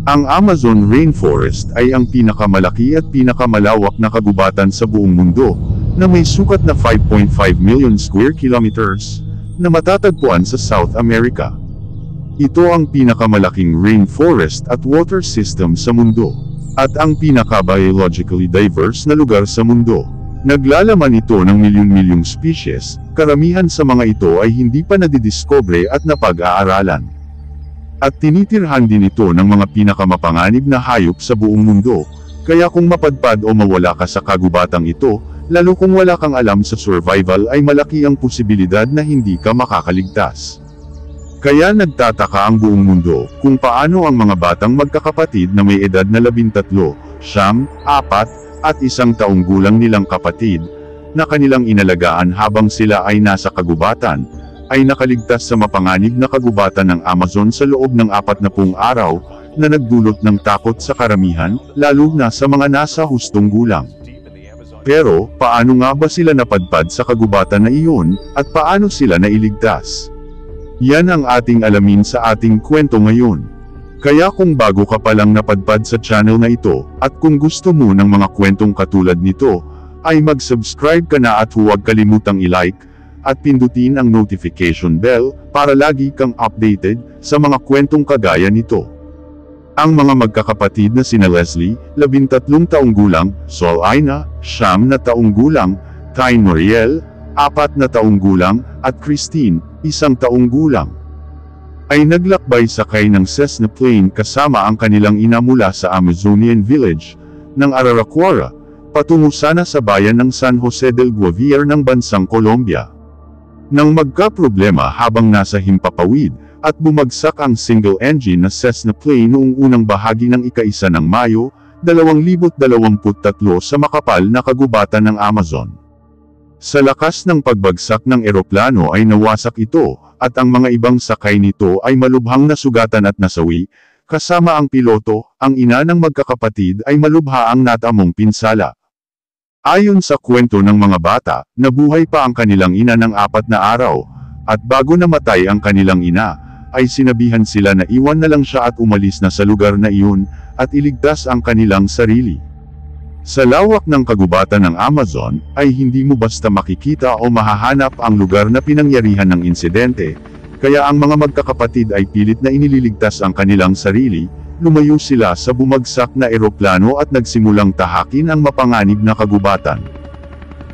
Ang Amazon Rainforest ay ang pinakamalaki at pinakamalawak na kagubatan sa buong mundo, na may sukat na 5.5 million square kilometers, na matatagpuan sa South America. Ito ang pinakamalaking rainforest at water system sa mundo, at ang pinaka-biologically diverse na lugar sa mundo. Naglalaman ito ng milyon-milyong species, karamihan sa mga ito ay hindi pa nadidiscover at napag-aaralan. At tinitirhan din ito ng mga pinakamapanganib na hayop sa buong mundo, kaya kung mapadpad o mawala ka sa kagubatang ito, lalo kung wala kang alam sa survival ay malaki ang posibilidad na hindi ka makakaligtas. Kaya nagtataka ang buong mundo, kung paano ang mga batang magkakapatid na may edad na 13, 9, 4, at 1 taong gulang nilang kapatid, na kanilang inalagaan habang sila ay nasa kagubatan, ay nakaligtas sa mapanganib na kagubatan ng Amazon sa loob ng 40 araw, na nagdulot ng takot sa karamihan, lalo na sa mga nasa hustong gulang. Pero, paano nga ba sila napadpad sa kagubatan na iyon, at paano sila nailigtas? Yan ang ating alamin sa ating kwento ngayon. Kaya kung bago ka palang napadpad sa channel na ito, at kung gusto mo ng mga kwentong katulad nito, ay mag-subscribe ka na at huwag kalimutang i-like, at pindutin ang notification bell, para lagi kang updated, sa mga kwentong kagaya nito. Ang mga magkakapatid na sina Leslie, 13 taong gulang, Sol Aina, 9 na taong gulang, Tyne Noriel, 4 na taong gulang, at Christine, 1 taong gulang, ay naglakbay sakay ng Cessna plane kasama ang kanilang ina mula sa Amazonian village ng Araraquara, patungo sana sa bayan ng San Jose del Guaviare ng bansang Colombia. Nang magkaproblema habang nasa himpapawid, at bumagsak ang single-engine na Cessna plane noong unang bahagi ng ika-1 ng Mayo, 2023 sa makapal na kagubatan ng Amazon. Sa lakas ng pagbagsak ng eroplano ay nawasak ito, at ang mga ibang sakay nito ay malubhang nasugatan at nasawi, kasama ang piloto. Ang ina ng magkakapatid ay malubha ang natamong pinsala. Ayon sa kwento ng mga bata, nabuhay pa ang kanilang ina ng 4 na araw, at bago namatay ang kanilang ina, ay sinabihan sila na iwan na lang siya at umalis na sa lugar na iyon, at iligtas ang kanilang sarili. Sa lawak ng kagubatan ng Amazon, ay hindi mo basta makikita o mahahanap ang lugar na pinangyarihan ng insidente, kaya ang mga magkakapatid ay pilit na inililigtas ang kanilang sarili. Lumayo sila sa bumagsak na eroplano at nagsimulang tahakin ang mapanganib na kagubatan.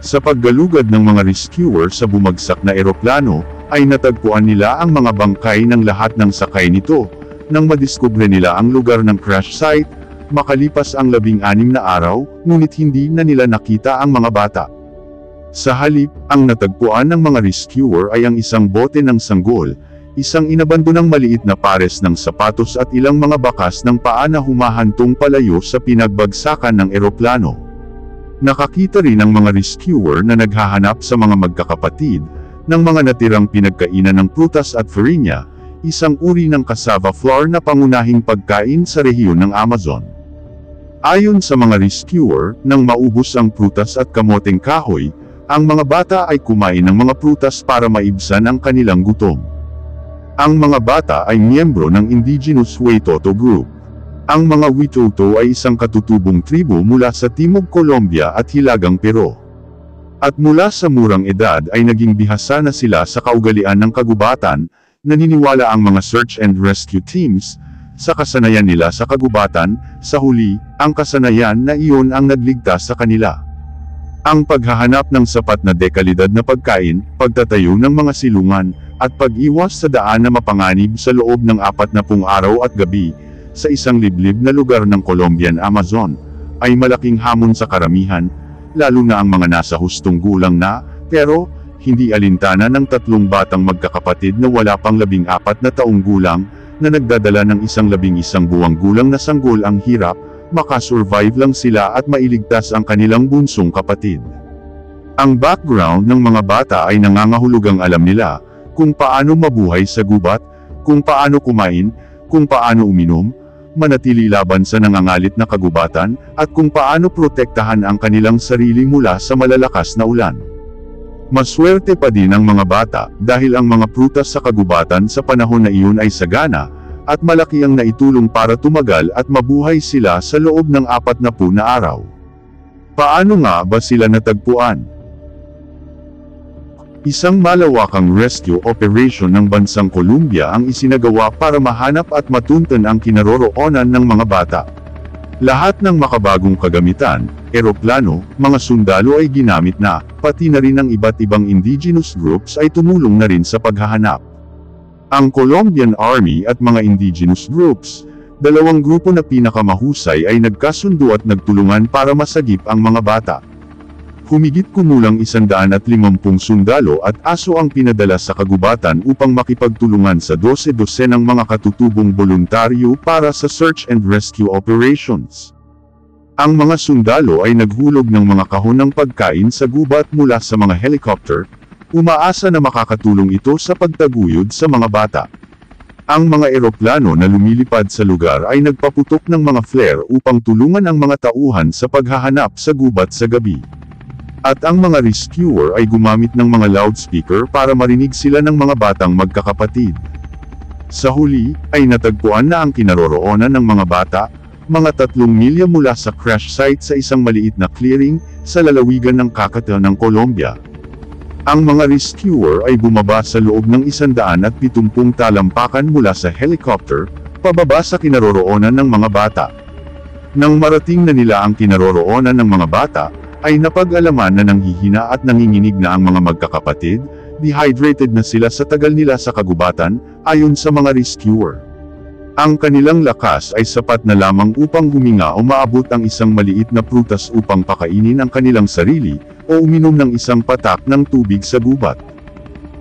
Sa paggalugad ng mga rescuer sa bumagsak na eroplano, ay natagpuan nila ang mga bangkay ng lahat ng sakay nito. Nang madiskubre nila ang lugar ng crash site, makalipas ang 16 na araw, ngunit hindi na nila nakita ang mga bata. Sa halip, ang natagpuan ng mga rescuer ay ang isang bote ng sanggol, isang inabandonang maliit na pares ng sapatos at ilang mga bakas ng paa na humahantong palayo sa pinagbagsakan ng eroplano. Nakakita rin ang mga rescuer na naghahanap sa mga magkakapatid, ng mga natirang pinagkainan ng prutas at farina, isang uri ng cassava flour na pangunahing pagkain sa rehiyon ng Amazon. Ayon sa mga rescuer, nang maubos ang prutas at kamoteng kahoy, ang mga bata ay kumain ng mga prutas para maibsan ang kanilang gutom. Ang mga bata ay miyembro ng indigenous Witoto group. Ang mga Witoto ay isang katutubong tribo mula sa Timog Colombia at Hilagang Peru. At mula sa murang edad ay naging bihasa na sila sa kaugalian ng kagubatan. Naniniwala ang mga search and rescue teams sa kasanayan nila sa kagubatan. Sa huli, ang kasanayan na iyon ang nagligtas sa kanila. Ang paghahanap ng sapat na dekalidad na pagkain, pagtatayo ng mga silungan, at pag-iwas sa daan na mapanganib sa loob ng 40 araw at gabi, sa isang liblib na lugar ng Colombian Amazon, ay malaking hamon sa karamihan, lalo na ang mga nasa hustong gulang na, pero, hindi alintana ng 3 batang magkakapatid na wala pang 14 na taong gulang, na nagdadala ng isang 11 buwang gulang na sanggol ang hirap, makasurvive lang sila at mailigtas ang kanilang bunsong kapatid. Ang background ng mga bata ay nangangahulugang alam nila, kung paano mabuhay sa gubat, kung paano kumain, kung paano uminom, manatili laban sa nangangalit na kagubatan, at kung paano protektahan ang kanilang sarili mula sa malalakas na ulan. Maswerte pa din ang mga bata, dahil ang mga prutas sa kagubatan sa panahon na iyon ay sagana, at malaki ang naitulong para tumagal at mabuhay sila sa loob ng 40 na araw. Paano nga ba sila natagpuan? Isang malawakang rescue operation ng bansang Colombia ang isinagawa para mahanap at matunton ang kinaroroonan ng mga bata. Lahat ng makabagong kagamitan, eroplano, mga sundalo ay ginamit na, pati na rin ang iba't ibang indigenous groups ay tumulong na rin sa paghahanap. Ang Colombian Army at mga indigenous groups, dalawang grupo na pinakamahusay ay nagkasundo at nagtulungan para masagip ang mga bata. Humigit kumulang 150 sundalo at aso ang pinadala sa kagubatan upang makipagtulungan sa 12 ng mga katutubong voluntaryo para sa search and rescue operations. Ang mga sundalo ay naghulog ng mga kahon ng pagkain sa gubat mula sa mga helicopter, umaasa na makakatulong ito sa pagtaguyod sa mga bata. Ang mga eroplano na lumilipad sa lugar ay nagpaputok ng mga flare upang tulungan ang mga tauhan sa paghahanap sa gubat sa gabi. At ang mga rescuer ay gumamit ng mga loudspeaker para marinig sila ng mga batang magkakapatid. Sa huli, ay natagpuan na ang kinaroroonan ng mga bata, mga 3 milya mula sa crash site sa isang maliit na clearing, sa lalawigan ng Cacata ng Colombia. Ang mga rescuer ay bumaba sa loob ng 170 talampakan mula sa helicopter, pababa sa kinaroroonan ng mga bata. Nang marating na nila ang kinaroroonan ng mga bata, ay napag-alaman na nanghihina at nanginginig na ang mga magkakapatid, dehydrated na sila sa tagal nila sa kagubatan, ayon sa mga rescuer. Ang kanilang lakas ay sapat na lamang upang huminga o maabot ang isang maliit na prutas upang pakainin ang kanilang sarili, o uminom ng isang patak ng tubig sa gubat.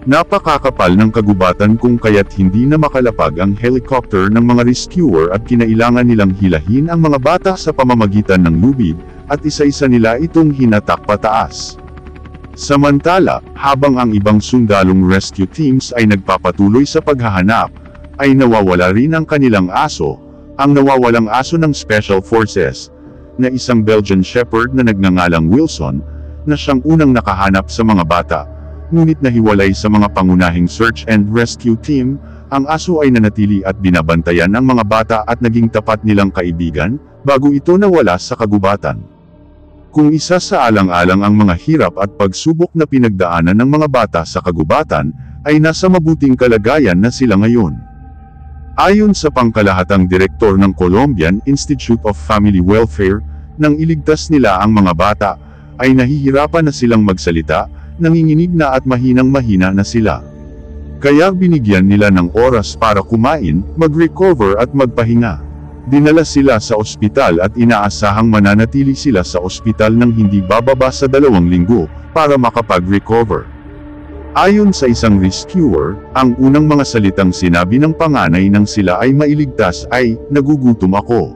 Napakakapal ng kagubatan kung kaya't hindi na makalapag ang helicopter ng mga rescuer at kinailangan nilang hilahin ang mga bata sa pamamagitan ng lubid, at isa-isa nila itong hinatak pataas. Samantala, habang ang ibang sundalong rescue teams ay nagpapatuloy sa paghahanap, ay nawawala rin ang kanilang aso, ang nawawalang aso ng Special Forces, na isang Belgian Shepherd na nagngangalang Wilson, na siyang unang nakahanap sa mga bata. Ngunit nahiwalay sa mga pangunahing search and rescue team, ang aso ay nanatili at binabantayan ang mga bata at naging tapat nilang kaibigan, bago ito nawala sa kagubatan. Kung isa sa alang-alang ang mga hirap at pagsubok na pinagdaanan ng mga bata sa kagubatan, ay nasa mabuting kalagayan na sila ngayon. Ayon sa pangkalahatang direktor ng Colombian Institute of Family Welfare, nang iligtas nila ang mga bata, ay nahihirapan na silang magsalita, nanginginig na at mahinang-mahina na sila. Kaya binigyan nila ng oras para kumain, mag-recover at magpahinga. Dinala sila sa ospital at inaasahang mananatili sila sa ospital ng hindi bababa sa 2 linggo, para makapag-recover. Ayon sa isang rescuer, ang unang mga salitang sinabi ng panganay nang sila ay mailigtas ay, "Nagugutom ako."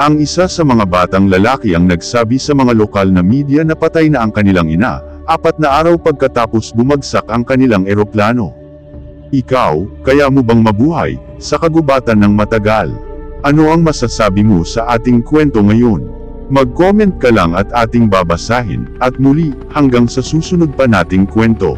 Ang isa sa mga batang lalaki ang nagsabi sa mga lokal na media na patay na ang kanilang ina, 4 na araw pagkatapos bumagsak ang kanilang eroplano. Ikaw, kaya mo bang mabuhay sa kagubatan ng matagal? Ano ang masasabi mo sa ating kwento ngayon? Mag-comment ka lang at ating babasahin, at muli, hanggang sa susunod pa nating kwento.